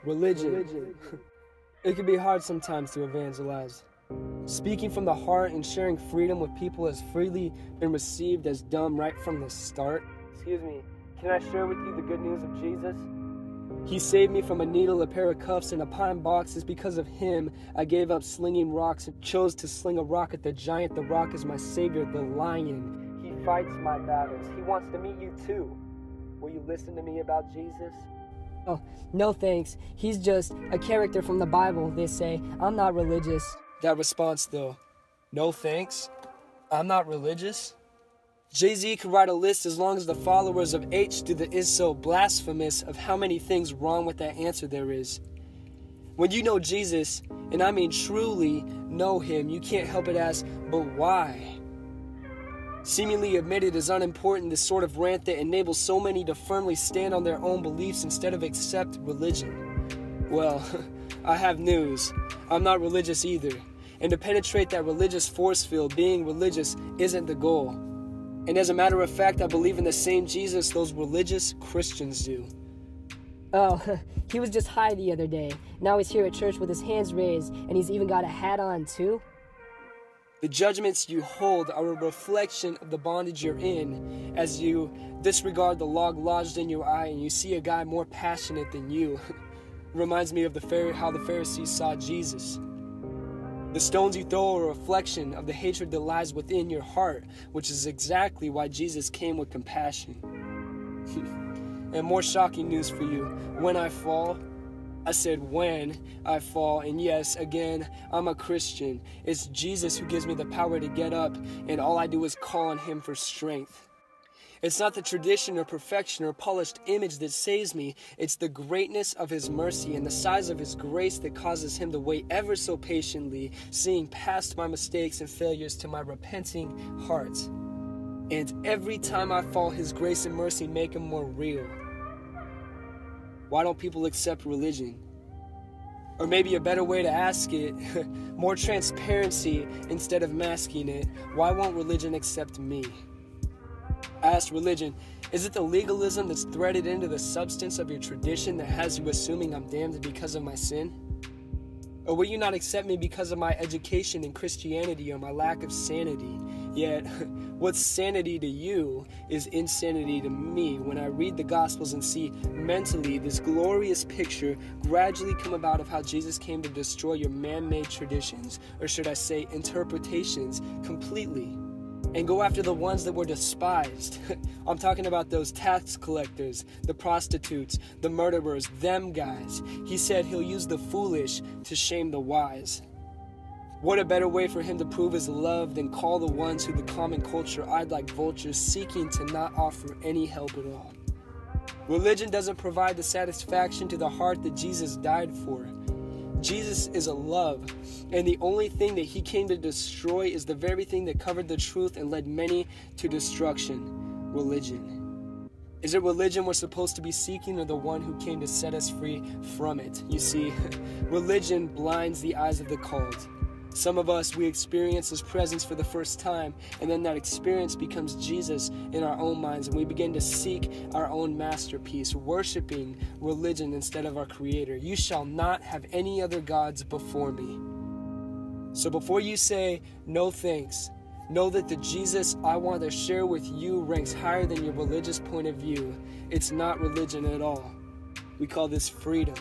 Religion. It can be hard sometimes to evangelize. Speaking from the heart and sharing freedom with people has freely been received as dumb right from the start. Excuse me, can I share with you the good news of Jesus? He saved me from a needle, a pair of cuffs, and a pine box. It's because of him I gave up slinging rocks and chose to sling a rock at the giant. The rock is my savior, the lion. He fights my battles. He wants to meet you too. Will you listen to me about Jesus? Oh, no thanks. He's just a character from the Bible, they say. I'm not religious. That response though, no thanks, I'm not religious? Jay-Z could write a list as long as the followers of H do the is so blasphemous of how many things wrong with that answer there is. When you know Jesus, and I mean truly know him, you can't help but ask, but why? Seemingly admitted as unimportant, this sort of rant that enables so many to firmly stand on their own beliefs instead of accept religion. Well, I have news. I'm not religious either. And to penetrate that religious force field, being religious isn't the goal. And as a matter of fact, I believe in the same Jesus those religious Christians do. Oh, he was just high the other day. Now he's here at church with his hands raised, and he's even got a hat on too. The judgments you hold are a reflection of the bondage you're in as you disregard the log lodged in your eye and you see a guy more passionate than you. Reminds me of how the Pharisees saw Jesus. The stones you throw are a reflection of the hatred that lies within your heart, which is exactly why Jesus came with compassion. And more shocking news for you, when I fall, I said when I fall, and yes, again, I'm a Christian. It's Jesus who gives me the power to get up, and all I do is call on him for strength. It's not the tradition or perfection or polished image that saves me. It's the greatness of his mercy and the size of his grace that causes him to wait ever so patiently, seeing past my mistakes and failures to my repenting heart. And every time I fall, his grace and mercy make him more real. Why don't people accept religion? Or maybe a better way to ask it, more transparency instead of masking it. Why won't religion accept me? I asked religion, is it the legalism that's threaded into the substance of your tradition that has you assuming I'm damned because of my sin? Or will you not accept me because of my education in Christianity or my lack of sanity? Yet, what's sanity to you is insanity to me when I read the Gospels and see mentally this glorious picture gradually come about of how Jesus came to destroy your man-made traditions, or should I say interpretations, completely. And go after the ones that were despised. I'm talking about those tax collectors, the prostitutes, the murderers, them guys. He said he'll use the foolish to shame the wise. What a better way for him to prove his love than call the ones who the common culture eyed like vultures, seeking to not offer any help at all. Religion doesn't provide the satisfaction to the heart that Jesus died for. Jesus is a love, and the only thing that he came to destroy is the very thing that covered the truth and led many to destruction: religion. Is it religion we're supposed to be seeking, or the one who came to set us free from it? You see, religion blinds the eyes of the called. Some of us, we experience his presence for the first time, and then that experience becomes Jesus in our own minds, and we begin to seek our own masterpiece, worshiping religion instead of our Creator. You shall not have any other gods before me. So before you say, no thanks, know that the Jesus I want to share with you ranks higher than your religious point of view. It's not religion at all. We call this freedom.